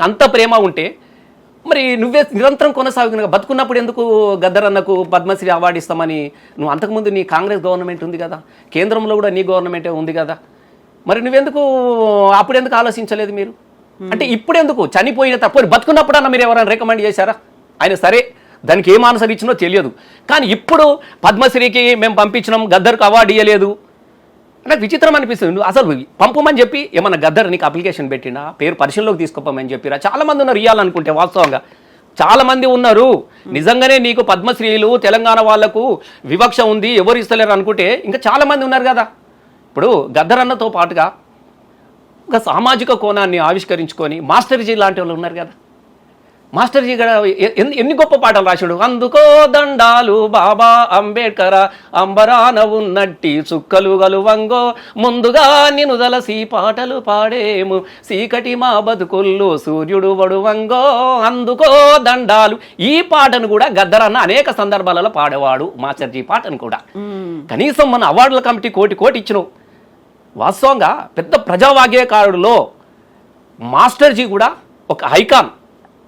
అంత ప్రేమ ఉంటే మరి నువ్వే నిరంతరం కొనసాగుతున్నా బతుకున్నప్పుడు ఎందుకు గద్దరన్నకు పద్మశ్రీ అవార్డు ఇస్తామని నువ్వు అంతకుముందు నీ కాంగ్రెస్ గవర్నమెంట్ ఉంది కదా, కేంద్రంలో కూడా నీ గవర్నమెంటే ఉంది కదా, మరి నువ్వెందుకు అప్పుడెందుకు ఆలోచించలేదు మీరు? అంటే ఇప్పుడెందుకు చనిపోయిన తప్పని బతుకున్నప్పుడన్నా మీరు ఎవరైనా రికమెండ్ చేశారా? ఆయన సరే దానికి ఏం ఆన్సర్ ఇచ్చినో తెలియదు, కానీ ఇప్పుడు పద్మశ్రీకి మేము పంపించినాం గద్దర్కు అవార్డు ఇవ్వలేదు నాకు విచిత్రం అనిపిస్తుంది. అసలు పంపమని చెప్పి ఏమన్నా గద్దర్ నీకు అప్లికేషన్ పెట్టినా, పేరు పరిశీలనలోకి తీసుకోమని చెప్పిరా? చాలామంది ఉన్నారు ఇవ్వాలనుకుంటే, వాస్తవంగా చాలామంది ఉన్నారు. నిజంగానే నీకు పద్మశ్రీలు తెలంగాణ వాళ్లకు వివక్ష ఉంది ఎవరు ఇస్తలేరు అనుకుంటే ఇంకా చాలామంది ఉన్నారు కదా. ఇప్పుడు గద్దర్ అన్నతో పాటుగా ఒక సామాజిక కోణాన్ని ఆవిష్కరించుకొని మాస్టర్జీ లాంటి వాళ్ళు ఉన్నారు కదా. మాస్టర్జీ కూడా ఎన్ని గొప్ప పాటలు రాశాడు. అందుకో దండాలు బాబా అంబేడ్కర్, అంబరాన ఉన్నట్టి చుక్కలు గలువంగో, ముందుగా నిన్ను దలసి పాటలు పాడేము, సీకటి మా బతుకుల్లో సూర్యుడు వడువంగో, అందుకో దండాలు. ఈ పాటను కూడా గద్దరన్న అనేక సందర్భాలలో పాడేవాడు, మాస్టర్జీ పాటను కూడా. కనీసం మన అవార్డుల కమిటీ కోటి ఇచ్చినావు. వాస్తవంగా పెద్ద ప్రజావాగ్యకారుడిలో మాస్టర్జీ కూడా ఒక ఐకాన్,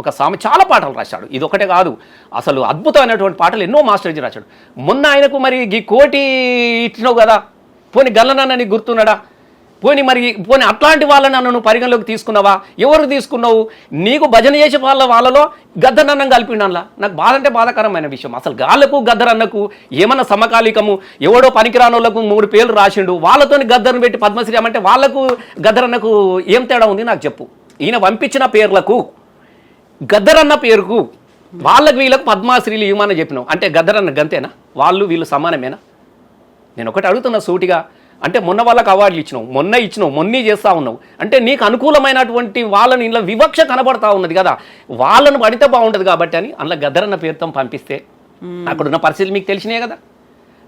ఒక చాలా పాటలు రాశాడు. ఇది ఒకటే కాదు, అసలు అద్భుతమైనటువంటి పాటలు ఎన్నో మాస్టర్జీ రాశాడు. మొన్న ఆయనకు మరి ఈ కోటి ఇచ్చినావు కదా, పోనీ గల్లనన్న నీకు గుర్తున్నాడా? పోనీ అట్లాంటి వాళ్ళని నువ్వు పరిగణలోకి తీసుకున్నావా? ఎవరు తీసుకున్నావు? నీకు భజన చేసే వాళ్ళలో గద్దరన్నం కలిపిండలా. నాకు బాధ అంటే బాధాకరమైన విషయం. అసలు గాళ్ళకు గద్దరన్నకు ఏమన్నా సమకాలికము, ఎవడో పనికిరానోళ్లకు 3 పేర్లు రాసిండు, వాళ్ళతోని గద్దర్ని పెట్టి పద్మశ్రీ అంటే వాళ్ళకు గద్దరన్నకు ఏం తేడా ఉంది నాకు చెప్పు. ఈయన పంపించిన పేర్లకు గద్దరన్న పేరుకు వాళ్ళకు వీళ్ళకు పద్మశ్రీలు ఇవ్వమని చెప్పినావు అంటే గద్దరన్న గంతేనా? వాళ్ళు వీళ్ళు సమానమేనా? నేను ఒకటి అడుగుతున్నా సూటిగా. అంటే మొన్న వాళ్ళకు అవార్డులు ఇచ్చినావు, మొన్న చేస్తూ ఉన్నావు అంటే నీకు అనుకూలమైనటువంటి వాళ్ళని ఇలా వివక్ష కనబడతా ఉన్నది కదా, వాళ్ళను పడితే బాగుంటుంది కాబట్టి అని అందులో గద్దరన్న పేరుతో పంపిస్తే అక్కడున్న పరిస్థితులు మీకు తెలిసినాయి కదా.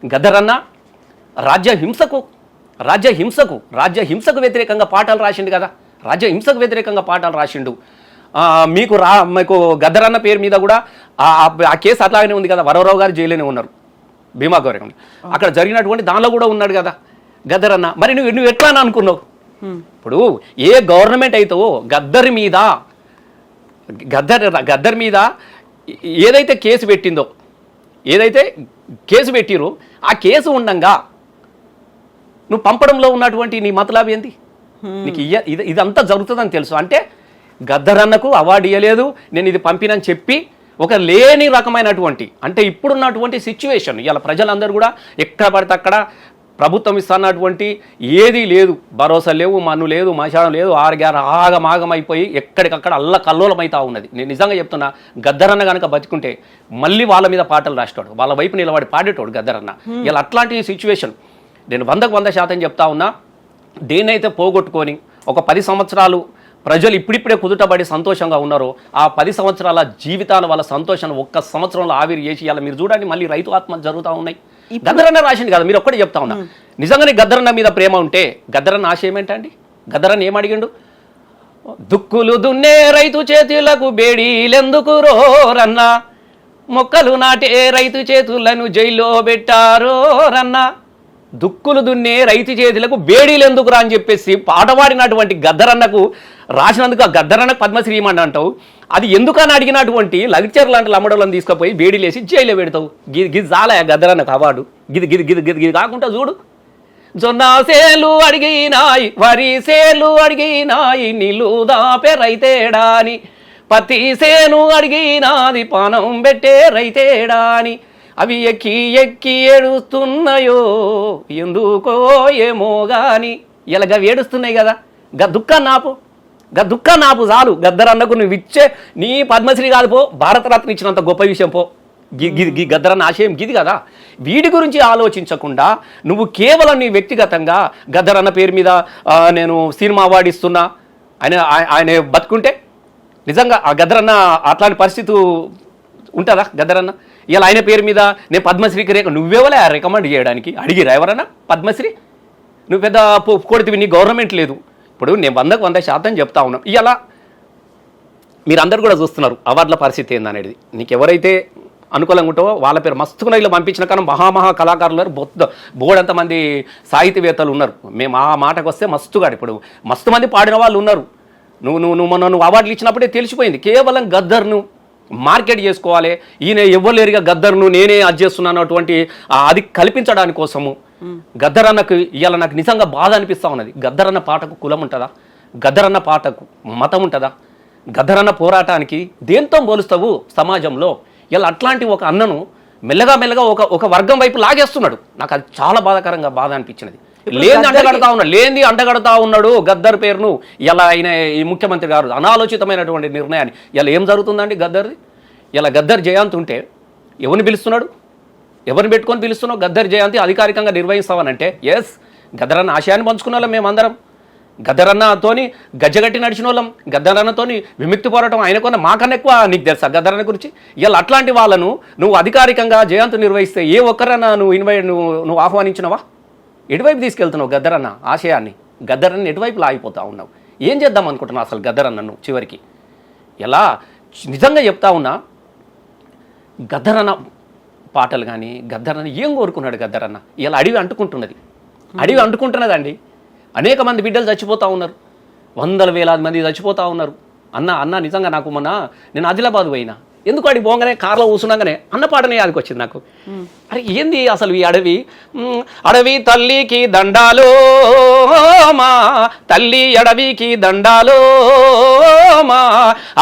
గద్దరన్న రాజ్య హింసకు వ్యతిరేకంగా పాఠాలు రాసిండు కదా, రాజ్య వ్యతిరేకంగా పాఠాలు రాసిండు. మీకు గద్దరన్న పేరు మీద కూడా ఆ కేసు అట్లాగనే ఉంది కదా, వరవరావు గారు జైలునే ఉన్నారు, భీమా గౌరవం అక్కడ జరిగినటువంటి దానిలో కూడా ఉన్నాడు కదా గద్దరన్న. మరి నువ్వు ఎట్లా అనుకున్నావు? ఇప్పుడు ఏ గవర్నమెంట్ అయితావో గద్దర్ మీద ఏదైతే కేసు పెట్టిరో ఆ కేసు ఉండంగా నువ్వు పంపడంలో ఉన్నటువంటి నీ మతలాభం ఏంటి? నీకు ఇదంతా జరుగుతుందని తెలుసు అంటే గద్దరన్నకు అవార్డు ఇవ్వలేదు, నేను ఇది పంపినని చెప్పి ఒక లేని రకమైనటువంటి అంటే ఇప్పుడున్నటువంటి సిచ్యువేషన్, ఇలా ప్రజలందరూ కూడా ఎక్కడ పడితే అక్కడ ప్రభుత్వం ఇస్తున్నటువంటి ఏదీ లేదు, భరోసా లేవు, మన్ను లేదు, మశానం లేదు, ఆగమాగమైపోయి ఎక్కడికక్కడ అల్లకల్లోలమైతా ఉన్నది. నేను నిజంగా చెప్తున్నా, గద్దరన్న కనుక బతుకుంటే మళ్ళీ వాళ్ళ మీద పాటలు రాస్తాడు, వాళ్ళ వైపు నిలబడి పాడేటోడు గద్దరన్న. ఇలా అట్లాంటి సిచ్యువేషన్ నేను 100% చెప్తా ఉన్నా. దేన్నైతే పోగొట్టుకొని ఒక 10 సంవత్సరాలు ప్రజలు ఇప్పుడిప్పుడే కుదుటబడి సంతోషంగా ఉన్నారో ఆ 10 సంవత్సరాల జీవితాల వాళ్ళ సంతోషాన్ని ఒక్క సంవత్సరంలో ఆవిరి చేసి ఇలా మీరు చూడండి మళ్ళీ రైతు ఆత్మహత్యలు జరుగుతూ ఉన్నాయి. గద్దరన్న రాసింది కదా, మీరు ఒక్కడే చెప్తా ఉన్నా. నిజంగానే గద్దరన్న మీద ప్రేమ ఉంటే గద్దరన్న ఆశయం ఏంటండి? గద్దరన్న ఏమడిగిండు? దుక్కులు దున్నే రైతు చేతులకు బేడీలెందుకు రోరన్నా, మొక్కలు నాటే రైతు చేతులను జైల్లో పెట్టారో రన్నా, దుక్కులు దున్నే రైతు చేతులకు బేడీలు ఎందుకురా అని చెప్పేసి పాటపాడినటువంటి గద్దరన్నకు రాసినందుకు ఆ గద్దరన్నకు పద్మశ్రీ ఇవ్వమండి అంటావు. అది ఎందుకని అడిగినటువంటి లగ్చర్ లాంటి లమ్మడోళ్ళని తీసుకుపోయి బేడీలేసి జైల్లో పెడతావు. గిది చాలా గద్దరన్నకు అవార్డు. గిది కాకుండా చూడు, జొన్న సేలు అడిగినాయి, వరి సేలు అడిగినాయి, నీళ్ళు దాపే రైతేడాని, పత్తి సేను అడిగినాది, పానం పెట్టే రైతేడాని, అవి ఎక్కి ఏడుస్తున్నాయో ఎందుకో ఏమో గాని ఇలాగ ఏడుస్తున్నాయి కదా. దుఃఖాన్ని ఆపు చాలు. గద్దరన్నకు నువ్వు ఇచ్చే నీ పద్మశ్రీ కాదు పో, భారతరత్న ఇచ్చినంత గొప్ప విషయం పో. గద్దరన్న ఆశయం గిది కదా. వీడి గురించి ఆలోచించకుండా నువ్వు కేవలం నీ వ్యక్తిగతంగా గద్దరన్న పేరు మీద నేను సినిమా అవార్డు ఇస్తున్నా ఆయన బతుకుంటే నిజంగా ఆ గద్దరన్న అట్లాంటి పరిస్థితి ఉంటుందా? గద్దరన్న ఇలా ఆయన పేరు మీద నేను పద్మశ్రీకి నువ్వేవలే రికమెండ్ చేయడానికి అడిగిరా ఎవరన్నా పద్మశ్రీ? నువ్వు పెద్ద కొడితే నీ గవర్నమెంట్ లేదు. ఇప్పుడు నేను 100% చెప్తా ఉన్నాను. ఇలా మీరందరూ కూడా చూస్తున్నారు అవార్డుల పరిస్థితి ఏందనేది. నీకు ఎవరైతే అనుకూలంగా ఉంటావో వాళ్ళ పేరు మస్తుగా ఇలా పంపించిన కానీ మహా కళాకారులు బోర్డంత మంది సాహితీవేత్తలు ఉన్నారు. మేము ఆ మాటకు వస్తే మస్తుగా ఇప్పుడు మస్తు మంది పాడిన వాళ్ళు ఉన్నారు. నువ్వు అవార్డులు ఇచ్చినప్పుడే తెలిసిపోయింది. కేవలం గద్దర్ను మార్కెట్ చేసుకోవాలి, ఈయన ఇవ్వలేరుగా గద్దర్ను నేనే అది చేస్తున్నాను అటువంటి అది కల్పించడానికి కోసము గద్దర్ అన్నకు ఇవాళ నాకు నిజంగా బాధ అనిపిస్తూ ఉన్నది. గద్దర్ అన్న పాటకు కులం ఉంటుందా? గద్దర్ అన్న పాటకు మతం ఉంటుందా? గద్దర్ అన్న పోరాటానికి దేంతో పోలుస్తావు సమాజంలో? ఇలా అట్లాంటి ఒక అన్నను మెల్లగా ఒక వర్గం వైపు లాగేస్తున్నాడు. నాకు అది చాలా బాధ అనిపించినది. లేని అండగడతా ఉన్నాడు గద్దర్ పేరును. ఇలా ఆయన ఈ ముఖ్యమంత్రి గారు అనాలోచితమైనటువంటి నిర్ణయాన్ని. ఇలా ఏం జరుగుతుందండి గద్దర్ది? ఇలా గద్దర్ జయంతి ఉంటే ఎవరిని పిలుస్తున్నాడు? ఎవరిని పెట్టుకొని పిలుస్తున్నావు? గద్దర్ జయంతి అధికారికంగా నిర్వహిస్తామనంటే ఎస్ గద్దర్ అన్న ఆశయాన్ని పంచుకున్న వాళ్ళం మేమందరం. గద్దర్ అన్నతోని గజ్జగట్టి నడిచిన వాళ్ళం. గద్దర్ అన్నతోని విముక్తి పోరాటం ఆయనకున్న మాకన్నా ఎక్కువ నీకు తెలుసా గద్దర్ అన్న గురించి? ఇలా అట్లాంటి వాళ్ళను నువ్వు అధికారికంగా జయంతి నిర్వహిస్తే ఏ ఒక్కరన్నా నువ్వు ఆహ్వానించినవా? ఎటువైపు తీసుకెళ్తున్నావు గద్దర్ అన్న ఆశయాన్ని? గద్దర్ అన్న ఎటువైపు లాగిపోతా ఉన్నావు? ఏం చేద్దాం అనుకుంటున్నావు అసలు గద్దర్ అన్నను చివరికి? ఎలా నిజంగా చెప్తా ఉన్నా, గద్దర్ అన్న పాటలు కానీ గద్దర్ అన్న ఏం కోరుకున్నాడు గద్దర్ అన్న? ఇలా అడవి అంటుకుంటున్నదండి. అనేక మంది బిడ్డలు చచ్చిపోతూ ఉన్నారు, వందల వేలాది మంది చచ్చిపోతూ ఉన్నారు. అన్న నిజంగా నాకు నేను ఆదిలాబాద్ పోయినా, ఎందుకు అడిగి పోగానే కార్లో కూర్చున్నాగానే అన్న పాటనే యాదికి వచ్చింది నాకు. అరే ఏంది అసలు ఈ అడవి తల్లికి దండాలో మా తల్లి అడవికి దండాలో మా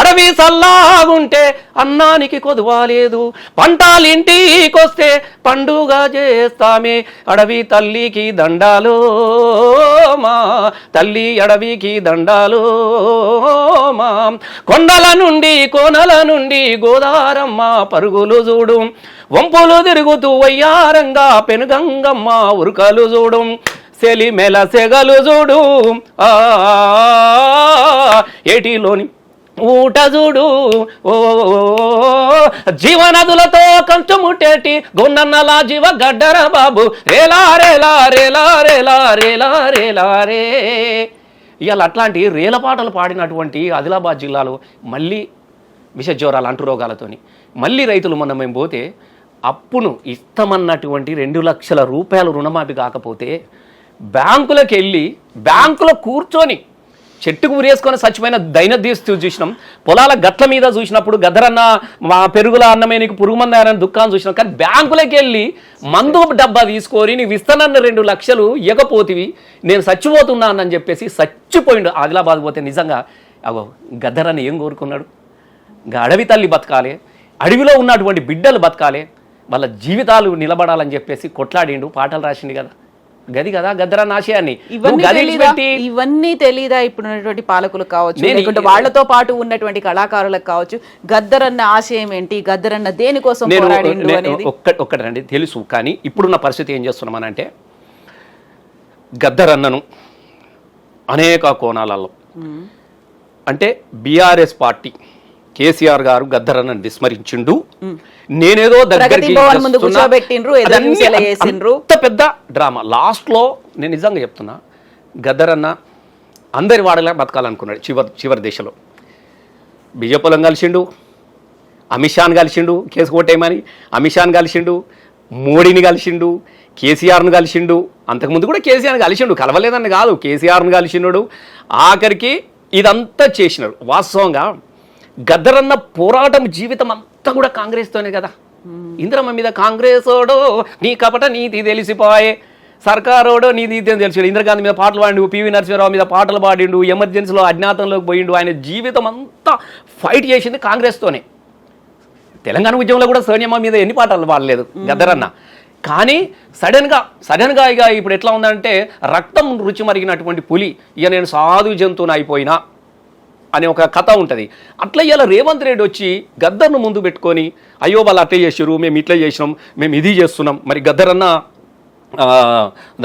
అడవి సల్లాగుంటే అన్నానికి కొదువాలేదు, పంటాలింటికొస్తే పండుగ చేస్తామే, అడవి తల్లికి దండాలో మా తల్లి అడవికి దండాలో మా కొండల నుండి కోనల నుండి గోదారమ్మ పరుగులు చూడు, వంపులు తిరుగుతూ వయ్యారంగా పెనుగంగమ్మ ఉరుకలు చూడు, సెలిమెల సెగలు చూడు ఏటిలోని ఊట చూడు, ఓ జీవనదులతో కంచుముట్టేటి గొన్నన్నలా జీవ గడ్డర బాబు రేలా రేలా రేలా రేలా రేలా రేలా రే. ఇవాళ అట్లాంటి రేల పాటలు పాడినటువంటి ఆదిలాబాద్ జిల్లాలో మళ్ళీ విషజ్వరాలు అంటురోగాలతోని మళ్ళీ రైతులు మొన్న మేము పోతే అప్పును ఇస్తామన్నటువంటి 2 లక్షల రూపాయలు రుణమాఫీ కాకపోతే బ్యాంకులకు వెళ్ళి బ్యాంకులో కూర్చొని చెట్టుకు ఉరేసుకొని చచ్చిపోయిన దైనదీస్తూ చూసినాం. పొలాల గట్ల మీద చూసినప్పుడు గద్దరన్న మా పెరుగుల అన్నమే నీకు పురుగు మంది ఆయన దుఃఖాన్ని చూసినాం. కానీ బ్యాంకులకు వెళ్ళి మందు డబ్బా తీసుకొని నీవు ఇస్తానన్న 2 లక్షలు ఇవ్వకపోతివి, నేను చచ్చిపోతున్నానని చెప్పేసి చచ్చిపోయిండు. ఆదిలాబాద్ పోతే నిజంగా అగో గద్దరన్న ఏం కోరుకున్నాడు? అడవి తల్లి బతకాలి, అడవిలో ఉన్నటువంటి బిడ్డలు బతకాలి, వాళ్ళ జీవితాలు నిలబడాలని చెప్పేసి కొట్లాడిండు, పాటలు రాసిండు కదా. గది కదా గద్దరన్న ఆశయాన్ని. ఇవన్నీ తెలీదా ఇప్పుడున్నటువంటి పాలకులు కావచ్చు, లేకుంటే వాళ్ళతో పాటు ఉన్నటువంటి కళాకారులకు కావచ్చు, గద్దరన్న ఆశయం ఏంటి, గద్దరన్న దేనికోసం పోరాడిండు అనేది? ఒక్కటండి తెలుసు, కానీ ఇప్పుడున్న పరిస్థితి ఏం చేస్తున్నామనంటే గద్దరన్నను అనేక కోణాలలో అంటే బీఆర్ఎస్ పార్టీ కేసీఆర్ గారు గద్దరన్నను విస్మరించిండు, నేనేదో దగ్గరికి పెద్ద డ్రామా. లాస్ట్లో నేను నిజంగా చెప్తున్నా, గద్దరన్న అందరి వాడలా బతకాలనుకున్నాడు. చివరి దశలో బీజేపీలను కలిసిండు, అమిత్ షాను కలిసిండు కేసు కొట్టేయమని, అమిత్ షాను కలిసిండు, మోడీని కలిసిండు, కేసీఆర్ను కలిసిండు. అంతకుముందు కూడా కేసీఆర్ని కలిసిండు, కలవలేదని కాదు, కేసీఆర్ను కలిసిండు. ఆఖరికి ఇదంతా చేసినాడు. వాస్తవంగా గద్దరన్న పోరాటం జీవితం అంతా కూడా కాంగ్రెస్తోనే కదా. ఇందిరమ్మ మీద కాంగ్రెసోడో నీ కపట నీతి తెలిసిపోయే, సర్కారోడో నీతి తెలిసి ఇందిరాగాంధీ మీద పాటలు పాడిండు, పివి నరసింహారావు మీద పాటలు పాడిండు, ఎమర్జెన్సీలో అజ్ఞాతంలోకి పోయిండు. ఆయన జీవితం అంతా ఫైట్ చేసింది కాంగ్రెస్తోనే. తెలంగాణ ఉద్యమంలో కూడా సోనియమ్మ మీద ఎన్ని పాటలు పాడలేదు గద్దరన్న. కానీ సడన్గా ఇక ఇప్పుడు ఎట్లా ఉందంటే రక్తం రుచి మరిగినటువంటి పులి, ఇక నేను సాధు జంతువుని అయిపోయినా అనే ఒక కథ ఉంటుంది. అట్లా ఇలా రేవంత్ రెడ్డి వచ్చి గద్దర్ను ముందు పెట్టుకొని అయ్యో వాళ్ళు అట్లా చేసారు, మేము ఇట్లా చేసినాం, మేము ఇది చేస్తున్నాం. మరి గద్దరన్న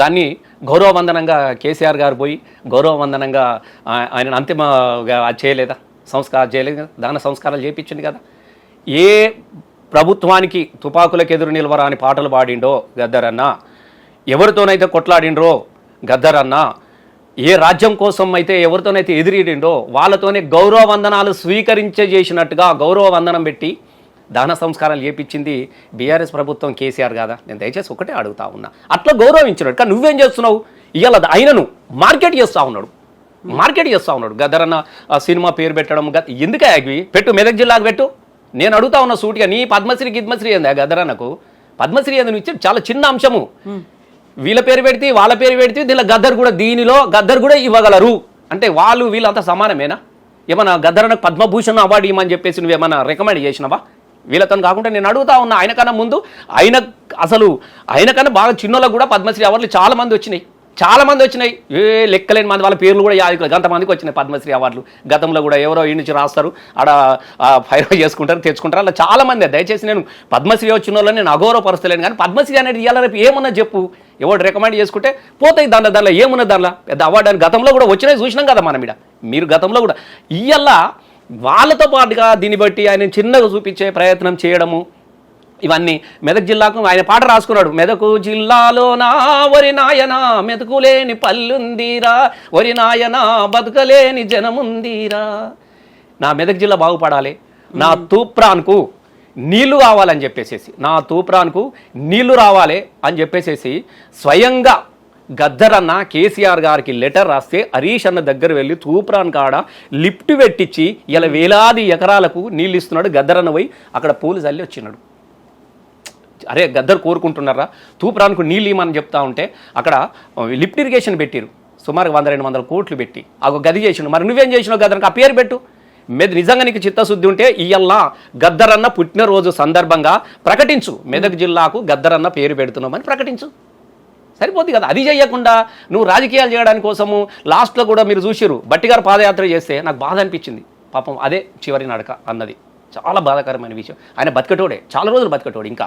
దాన్ని గౌరవవందనంగా కేసీఆర్ గారు పోయి గౌరవవందనంగా ఆయన అంతిమగా చేయలేదా? చేయలేదు కదా, దాన సంస్కారాలు చేయించింది కదా. ఏ ప్రభుత్వానికి తుపాకులకు ఎదురు నిలవరా అని పాటలు పాడిండో గద్దరన్న, ఎవరితోనైతే కొట్లాడిండ్రో గద్దరన్న, ఏ రాజ్యం కోసం అయితే ఎవరితోనైతే ఎదిరిండో వాళ్ళతోనే గౌరవ వందనాలు చేసినట్టుగా గౌరవ వందనం పెట్టి దాన సంస్కారాలు చేపించింది బీఆర్ఎస్ ప్రభుత్వం, కేసీఆర్ కాదా? నేను దయచేసి ఒకటే అడుగుతా ఉన్నా. అట్లా గౌరవించినాడు. కానీ నువ్వేం చేస్తున్నావు? ఇవాళ ఆయనను మార్కెట్ చేస్తూ ఉన్నాడు. మార్కెట్ చేస్తూ ఉన్నాడు. గద్దరన్న సినిమా పేరు పెట్టడం ఎందుకే అవి పెట్టు, మెదక్ జిల్లాకు పెట్టు. నేను అడుగుతా ఉన్నా సూటిగా, నీ పద్మశ్రీ గిద్మశ్రీ ఏంది గద్దరన్నకు? పద్మశ్రీ ఏంది ఇచ్చి చాలా చిన్న అంశము. వీళ్ళ పేరు పెడితే వాళ్ళ పేరు పెడితే దీనిలో గద్దర్ కూడా ఇవ్వగలరు అంటే వాళ్ళు వీళ్ళంతా సమానమేనా? ఏమన్నా గద్దరన్నకు పద్మభూషణ్ అవార్డు ఇవ్వమని చెప్పేసి నువ్వేమన్నా రికమెండ్ చేసినావా? వీళ్ళతో కాకుండా నేను అడుగుతా ఉన్నా. ఆయనకన్నా ముందు ఆయనకన్నా బాగా చిన్నోళ్ళకు కూడా పద్మశ్రీ అవార్డులు చాలా మంది వచ్చినాయి. లెక్కలేని మంది, వాళ్ళ పేర్లు కూడా గంతమందికి వచ్చినాయి పద్మశ్రీ అవార్డులు. గతంలో కూడా ఎవరో ఈ నుంచి రాస్తారు, ఆడ ఫైర్ చేసుకుంటారు, తెచ్చుకుంటారు, అలా చాలా మంది. దయచేసి నేను పద్మశ్రీ వచ్చిన వాళ్ళని నేను అగౌరవపరచలేను, కానీ పద్మశ్రీ అనేది ఇవాళ రేపు ఏమన్నా చెప్పు, ఎవరు రికమెండ్ చేసుకుంటే పోతాయి. దానిలో ఏమున్నది, దానిలో పెద్ద అవార్డు అని గతంలో కూడా వచ్చినాయి, చూసినాం కదా మనం. మీరు గతంలో కూడా ఇవాళ వాళ్ళతో పాటుగా దీన్ని బట్టి ఆయన చిన్నగా చూపించే ప్రయత్నం చేయడము, ఇవన్నీ. మెదక్ జిల్లాకు ఆయన పాట రాసుకున్నాడు. మెదకు జిల్లాలో నా వరి నాయన మెతుకులేని పల్లుందిరా, వరి నాయన బతుకలేని జనముందిరా. నా మెదక్ జిల్లా బాగుపడాలి, నా తూప్రాన్కు నీళ్లు కావాలని చెప్పేసేసి, నీళ్లు రావాలి అని చెప్పేసేసి స్వయంగా గద్దరన్న కేసీఆర్ గారికి లెటర్ రాస్తే హరీష్ అన్న దగ్గర వెళ్ళి తూప్రాన్ కాడ లిఫ్ట్ పెట్టించి ఇలా వేలాది ఎకరాలకు నీళ్ళు ఇస్తున్నాడు. గద్దరన్న పోయి అక్కడ పూలు చల్లి వచ్చినాడు. అరే గద్దర్ కోరుకుంటున్నారా తూప్రాన్కు నీళ్ళు ఇవ్వమని చెప్తా ఉంటే అక్కడ లిఫ్ట్ ఇరిగేషన్ పెట్టిరు, సుమారు 100-200 కోట్లు పెట్టి ఆ గది చేసినాడు. మరి నువ్వేం చేసినావు గద్దర్కి? ఆ పేరు పెట్టు. నిజంగా నీకు చిత్తశుద్ధి ఉంటే ఇయ్యల్లా గద్దరన్న పుట్టినరోజు సందర్భంగా ప్రకటించు, మెదక్ జిల్లాకు గద్దరన్న పేరు పెడుతున్నామని ప్రకటించు, సరిపోద్ది కదా. అది చేయకుండా నువ్వు రాజకీయాలు చేయడానికి కోసము లాస్ట్లో కూడా మీరు చూసిరు బట్టిగారు పాదయాత్ర చేస్తే నాకు బాధ అనిపించింది. పాపం అదే చివరి నడక అన్నది చాలా బాధాకరమైన విషయం. ఆయన బతికటోడే, చాలా రోజులు బతికటోడు. ఇంకా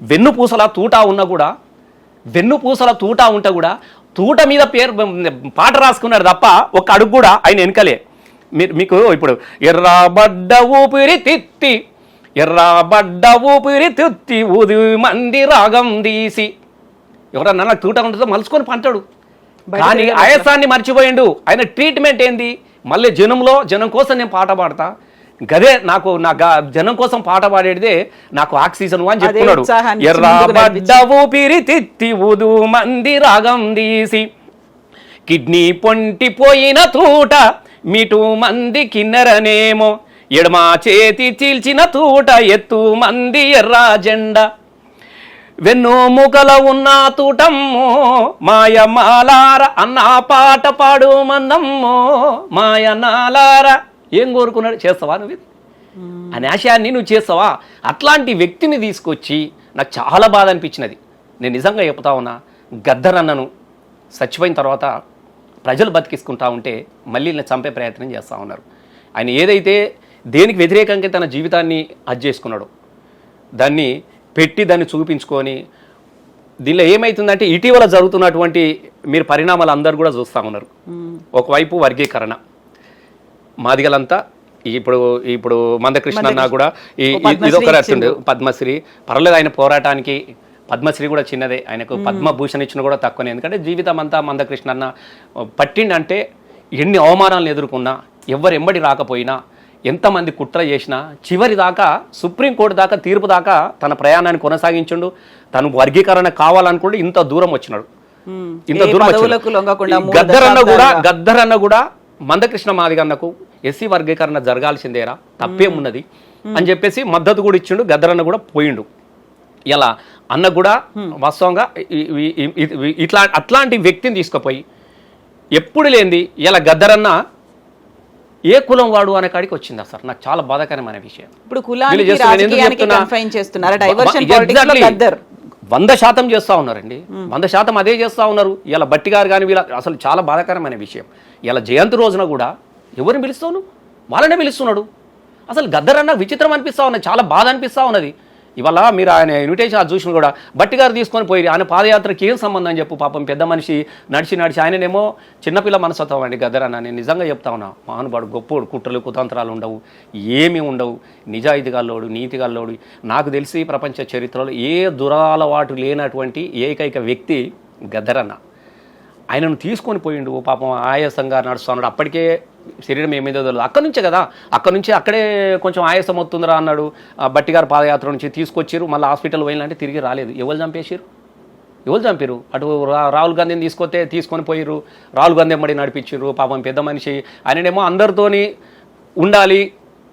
వెన్నుపూసల తూటా ఉంటే కూడా తూట మీద పేరు పాట రాసుకున్నాడు తప్ప ఒక్క అడుగు కూడా ఆయన వెనకలే. మీకు ఇప్పుడు ఎర్రబడ్డ ఊపిరి తిత్తి ఊది మంది రాగం తీసి, ఎవరన్నా నాకు తూట ఉంటుందో మలుచుకొని పంటాడు. కానీ ఆయాసాన్ని మర్చిపోయిండు. ఆయన ట్రీట్మెంట్ ఏంది? మళ్ళీ జనం కోసం నేను పాట పాడతా, గదే నాకు జనం కోసం పాట పాడేదే నాకు ఆక్సిజన్ అని చెప్పుకున్నాడు. ఎర్రబడ్డ ఊపిరి తిత్తి ఊదు మంది రాగం తీసి, కిడ్నీ పొంటిపోయిన తూట మిటు మంది కిన్నెరనేమో, ఎడమ చేతి చీల్చిన తూట ఎత్తు మంది ఎర్ర జెండా, వెన్ను ముకల ఉన్న తూటమ్మో మాయమాలార అన్న పాట పాడు మందమ్మో మాయనాలార. ఏం కోరుకున్నాడు? చేస్తావా నువ్వు అని ఆశయాన్ని నువ్వు చేస్తావా? అట్లాంటి వ్యక్తిని తీసుకొచ్చి నాకు చాలా బాధ అనిపించినది. నేను నిజంగా చెప్తా ఉన్నా, గద్దరన్నను చచ్చిపోయిన తర్వాత ప్రజలు బతికిసుకుంటా ఉంటే మళ్ళీ నేను చంపే ప్రయత్నం చేస్తూ ఉన్నారు. ఆయన ఏదైతే దేనికి వ్యతిరేకంగా తన జీవితాన్ని చేసుకున్నాడో దాన్ని దాన్ని చూపించుకొని, దీనిలో ఏమవుతుందంటే ఇటీవల జరుగుతున్నటువంటి మీరు పరిణామాలు అందరూ కూడా చూస్తూ ఉన్నారు. ఒకవైపు వర్గీకరణ, మాదిగలంతా ఇప్పుడు మందకృష్ణ అన్న కూడా ఇదొక రచ్చుండు పద్మశ్రీ, పర్లేదు ఆయన పోరాటానికి పద్మశ్రీ కూడా చిన్నదే, ఆయనకు పద్మభూషణ్ ఇచ్చిన కూడా తక్కువనే. ఎందుకంటే జీవితం అంతా మందకృష్ణ అన్న పట్టిండంటే ఎన్ని అవమానాలను ఎదుర్కొన్నా, ఎవరు ఎంబడి రాకపోయినా, ఎంతమంది కుట్ర చేసినా చివరి దాకా సుప్రీంకోర్టు దాకా తీర్పు దాకా తన ప్రయాణాన్ని కొనసాగించుండు. తను వర్గీకరణ కావాలనుకుంటే ఇంత దూరం వచ్చినాడు. గద్దరన్న కూడా మందకృష్ణ మాదిగన్నకు ఎస్సీ వర్గీకరణ జరగాల్సిందేరా, తప్పేమున్నది అని చెప్పేసి మద్దతు కూడా ఇచ్చిండు. గద్దరన్న కూడా పోయిండు. ఇలా అన్న కూడా వాస్తవంగా అట్లాంటి వ్యక్తిని తీసుకుపోయి ఎప్పుడు లేనిది ఇలా గద్దరన్న ఏ కులం వాడు అనే కాడికి వచ్చింది. అసలు నాకు చాలా బాధాకరమైన విషయం. ఇప్పుడు 100% చేస్తూ ఉన్నారండి, 100% అదే చేస్తూ ఉన్నారు. ఇలా బట్టి గారు కానీ వీళ్ళ అసలు చాలా బాధాకరమైన విషయం. ఇలా జయంతి రోజున కూడా ఎవరిని పిలుస్తావు? వాళ్ళనే పిలుస్తున్నాడు. అసలు గద్దరన్న విచిత్రం అనిపిస్తూ ఉన్నది, చాలా బాధ అనిపిస్తూ ఉన్నది. ఇవాళ మీరు ఆయన ఇన్విటేషన్ చూసిన కూడా బట్టి గారు తీసుకొని పోయి ఆయన పాదయాత్రకి ఏం సంబంధం అని చెప్పు. పాపం పెద్ద మనిషి నడిచి ఆయననేమో చిన్నపిల్ల మనస్తత్వం అండి గద్దరన్న. నేను నిజంగా చెప్తా ఉన్నా, మహానుభావుడు, గొప్పోడు, కుట్రలు కుతంత్రాలు ఉండవు, ఏమీ ఉండవు, నిజాయితీగాల్లోడు, నీతిగాల్లోడు. నాకు తెలిసి ప్రపంచ చరిత్రలో ఏ దురలవాటు లేనటువంటి ఏకైక వ్యక్తి గద్దరన్న. ఆయనను తీసుకొని పోయిండు. పాపం ఆయాసంగా నడుస్తున్నాడు. అప్పటికే శరీరం ఏమేదో తెలియదు. అక్కడి నుంచే కదా, అక్కడే కొంచెం ఆయాసం వస్తుందిరా అన్నాడు. బట్టిగారు పాదయాత్ర నుంచి తీసుకొచ్చారు. మళ్ళీ హాస్పిటల్ పోయినంటే తిరిగి రాలేదు. ఎవరు చంపేసారు? ఎవరు చంపారు? అటు రాహుల్ గాంధీని తీసుకొని పోయిర్రు, రాహుల్ గాంధీ ఎమ్మడి నడిపించారు. పాపం పెద్ద మనిషి, ఆయననేమో అందరితోని ఉండాలి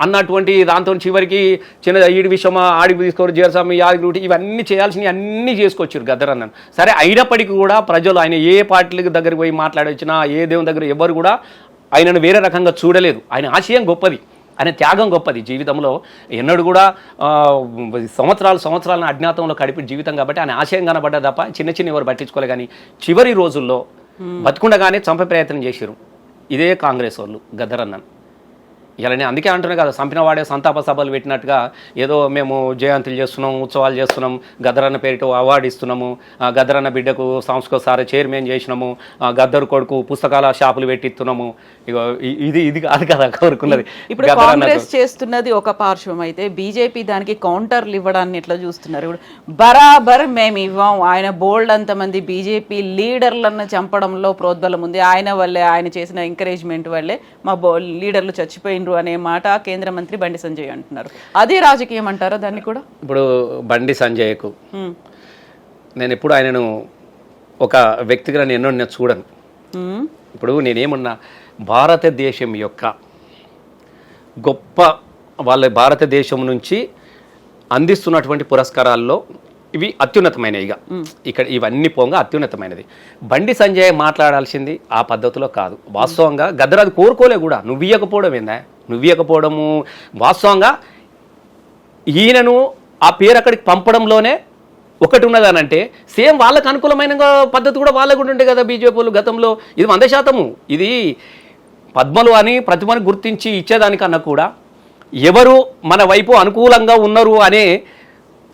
అన్నటువంటి దాంతో చివరికి చిన్న ఈడి విషయమా ఆడికి తీసుకోరు చేరసామి యాదగిరి ఇవన్నీ చేయాల్సినవి అన్నీ చేసుకొచ్చారు గద్దర్ అన్నను. సరే అయినప్పటికీ కూడా ప్రజలు ఆయన ఏ పార్టీలకు దగ్గరికి పోయి మాట్లాడొచ్చినా ఏ దేవుని దగ్గర ఎవరు కూడా ఆయనను వేరే రకంగా చూడలేదు. ఆయన ఆశయం గొప్పది, ఆయన త్యాగం గొప్పది. జీవితంలో ఎన్నడూ కూడా సంవత్సరాలను అజ్ఞాతంలో గడిపి జీవితం కాబట్టి ఆయన ఆశయం కనబడ్డా తప్ప చిన్న ఎవరు పట్టించుకోలే. కానీ చివరి రోజుల్లో బతుకుండగానే చంపే ప్రయత్నం చేశారు ఇదే కాంగ్రెస్ వాళ్ళు గద్దర్ అన్నను. ఇలా నేను అందుకే అంటున్నా కదా, చంపిన వాడే సంతాప సభలు పెట్టినట్టుగా ఏదో మేము జయంతులు చేస్తున్నాం, ఉత్సవాలు చేస్తున్నాం, గద్దరన్న పేరిట అవార్డు ఇస్తున్నాము, గద్దరన్న బిడ్డకు సాంస్కృతిక సార చైర్మన్ చేసినాము, గద్దరు కొడుకు పుస్తకాల షాపులు పెట్టిస్తున్నాము. ఇగో ఇది కాదు కదా కోరుకున్నది. ఇప్పుడు కాంగ్రెస్ చేస్తున్నది ఒక పార్శ్వం అయితే బీజేపీ దానికి కౌంటర్లు ఇవ్వడాన్ని ఎట్లా చూస్తున్నారు? ఇప్పుడు బరాబర్ మేము ఇవ్వం, ఆయన బోల్డ్ అంతమంది బీజేపీ లీడర్లను చంపడంలో ప్రోద్బలం ఉంది, ఆయన వల్లే, ఆయన చేసిన ఎంకరేజ్మెంట్ వల్లే మా లీడర్లు చచ్చిపోయిన అనే మాట కేంద్ర మంత్రి బండి సంజయ్ అంటున్నారు. అదే రాజకీయం అంటారా దాన్ని కూడా? ఇప్పుడు బండి సంజయ్కు నేను ఎప్పుడు ఆయనను ఒక వ్యక్తిగా నేను చూడను. ఇప్పుడు నేనేమన్నా భారతదేశం యొక్క గొప్ప వాళ్ళ భారతదేశం నుంచి అందిస్తున్నటువంటి పురస్కారాల్లో ఇవి అత్యున్నతమైనవిగా ఇక్కడ ఇవన్నీ పోగా అత్యున్నతమైనది. బండి సంజయ్ మాట్లాడాల్సింది ఆ పద్ధతిలో కాదు. వాస్తవంగా గద్దర్ అది కోరుకోలే కూడా. నువ్వు ఇవ్వకపోవడం ఏందా? నువ్వు ఇవ్వకపోవడము వాస్తవంగా ఈయనను ఆ పేరు అక్కడికి పంపడంలోనే ఒకటి ఉన్నదనంటే సేమ్ వాళ్ళకు అనుకూలమైన పద్ధతి కూడా వాళ్ళకు కూడా ఉండే కదా బీజేపీలు గతంలో. ఇది 100%. ఇది పద్మలు అని ప్రతిభను గుర్తించి ఇచ్చేదానికన్నా కూడా ఎవరు మన వైపు అనుకూలంగా ఉన్నారు అనే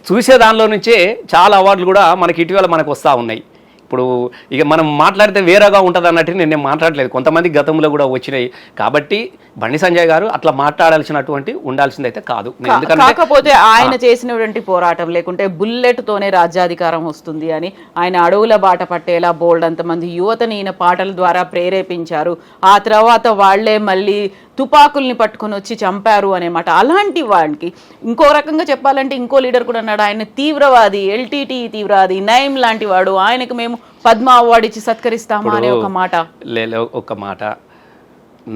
చూసే దానిలో నుంచే చాలా అవార్డులు కూడా మనకి ఇటీవల మనకు వస్తూ ఉన్నాయి. ఇప్పుడు ఇక మనం మాట్లాడితే వేరేగా ఉంటుంది అన్నట్టు నేను మాట్లాడలేదు, కొంతమంది గతంలో కూడా వచ్చినాయి. కాబట్టి బండి సంజయ్ గారు అట్లా మాట్లాడాల్సినటువంటి ఉండాల్సిందైతే కాదు. కాకపోతే ఆయన చేసినటువంటి పోరాటం లేకుంటే బుల్లెట్ తోనే రాజ్యాధికారం వస్తుంది అని ఆయన అడవుల బాట పట్టేలా బోల్డ్ అంతమంది యువతని ఈయన పాటల ద్వారా ప్రేరేపించారు. ఆ తర్వాత వాళ్లే మళ్ళీ తుపాకుల్ని పట్టుకొని వచ్చి చంపారు అనే మాట. అలాంటి వాడికి ఇంకో రకంగా చెప్పాలంటే ఇంకో లీడర్ కూడా అన్నాడు, ఆయన తీవ్రవాది, ఎల్టీటీ తీవ్రవాది, నయం లాంటి వాడు, ఆయనకు మేము పద్మ అవార్డు ఇచ్చి సత్కరిస్తామా అనే ఒక మాట. ఒక మాట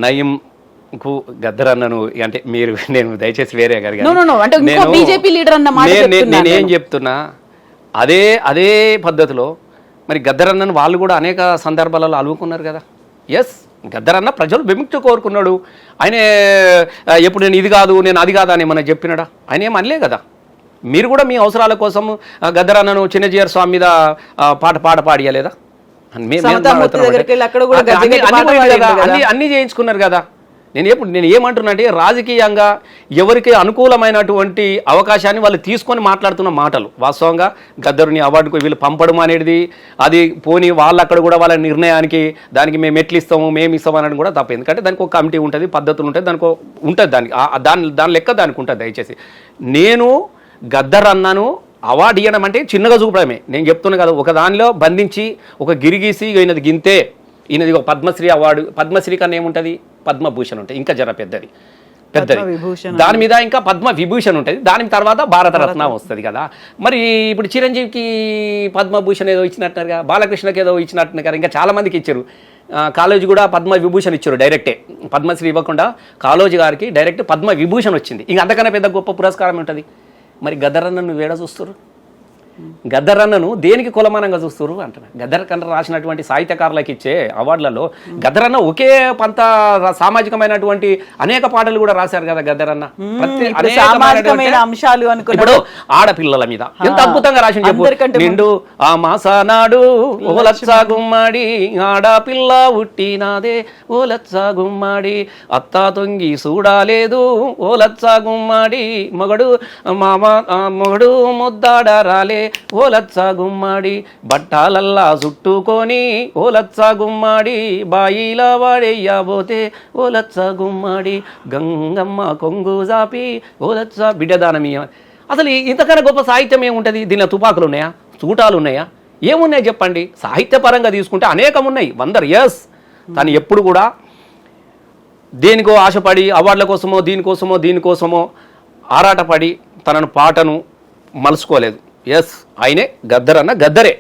నయంకు గద్దర్ అన్నను అంటే మీరు నేను దయచేసి వేరే బీజేపీ లీడర్ అన్న మాట నేనేం చెప్తున్నా అదే పద్ధతిలో మరి గద్దర్ అన్నను వాళ్ళు కూడా అనేక సందర్భాలలో అలువుకున్నారు కదా. ఎస్, గద్దర్ అన్న ప్రజలు విముక్తి కోరుకున్నాడు. ఆయన ఎప్పుడు నేను ఇది కాదు నేను అది కాదు అని ఏమన్నా చెప్పినాడా? ఆయన ఏం అనలే కదా. మీరు కూడా మీ అవసరాల కోసం గద్దర్ అన్నను చిన్నజీఆర్ స్వామి మీద పాట పాడియలేదా? అన్ని చేయించుకున్నారు కదా. నేను ఏమంటున్నా అంటే రాజకీయంగా ఎవరికి అనుకూలమైనటువంటి అవకాశాన్ని వాళ్ళు తీసుకొని మాట్లాడుతున్న మాటలు. వాస్తవంగా గద్దరుని అవార్డుకు వీళ్ళు పంపడం అనేది అది పోని వాళ్ళు అక్కడ కూడా వాళ్ళ నిర్ణయానికి దానికి మేము ఎట్లు ఇస్తాము మేము ఇస్తామని కూడా తప్ప. ఎందుకంటే దానికి ఒక కమిటీ ఉంటుంది, పద్ధతులు ఉంటాయి, దానికి ఉంటుంది, దాని లెక్క దానికి ఉంటుంది. దయచేసి నేను గద్దర్ అన్నాను అవార్డు ఇవ్వడం అంటే చిన్నగా చూపడమే. నేను చెప్తున్నా కదా, ఒక దానిలో బంధించి ఒక గిరిగీసి ఈయనది గింతే, ఈయనది ఒక పద్మశ్రీ అవార్డు, పద్మశ్రీ కన్నా ఏముంటుంది పద్మభూషణ్ ఉంటుంది, ఇంకా జర పెద్దది దాని మీద ఇంకా పద్మ విభూషణ్ ఉంటుంది, దాని తర్వాత భారతరత్న వస్తుంది కదా. మరి ఇప్పుడు చిరంజీవికి పద్మభూషణ్ ఏదో ఇచ్చినట్టుగా, బాలకృష్ణకి ఏదో ఇచ్చినట్టున్నారు కదా, ఇంకా చాలా మందికి ఇచ్చారు. కాళోజీ కూడా పద్మ విభూషణ్ ఇచ్చారు డైరెక్టే, పద్మశ్రీ ఇవ్వకుండా కాళోజీ గారికి డైరెక్ట్ పద్మ విభూషణ్ వచ్చింది. ఇంకా అంతకన్నా పెద్ద గొప్ప పురస్కారం ఉంటుంది. మరి గద్దర్ అన్నను వేడ చూస్తారు, గద్దర్ అన్నను దేనికి కులమానంగా చూస్తారు అంటున్నా. గద్దర్ కన్నా రాసినటువంటి సాహిత్యకారులకు ఇచ్చే అవార్డులలో గద్దర్ అన్న ఒకే పంత సామాజికమైనటువంటి అనేక పాటలు కూడా రాశారు కదా గద్దర్ అన్న. ఇప్పుడు ఆడపిల్లల మీద ఎంత అద్భుతంగా రాసిన చెప్పు. నిండు ఆ మాసానాడు ఓ లచ్చా గుమ్మాడి ఆడపిల్ల ఉట్టినాదే ఓ లచ్చా గుమ్మాడి అత్తా తొంగి చూడాలేదు ఓ లచ్చా గుమ్మాడి మొగడు ముద్దాడ రాలే ఓ లచ్చా గుమ్మాడి బట్టాలల్లా చుట్టుకొని ఓ లచ్చా గుమ్మాడి బాయిలా వాడేయ్యబోతే ఓ లచ్చా గుమ్మాడి గంగమ్మ కొంగు జాపి ఓ లచ్చా బిడ్డదానమీయ. అసలు ఇంతకన్నా గొప్ప సాహిత్యం ఏముంటుంది? దీనిలో తుపాకులు ఉన్నాయా, చూటాలు ఉన్నాయా, ఏమున్నాయి చెప్పండి? సాహిత్యపరంగా తీసుకుంటే అనేకం ఉన్నాయి, 100 years. కానీ ఎప్పుడు కూడా దేనికో ఆశపడి అవార్డుల కోసమో దీనికోసమో ఆరాటపడి తనను పాటను మలుచుకోలేదు. ఎస్, ఆయనే గద్దర్ అన్న గద్దరే.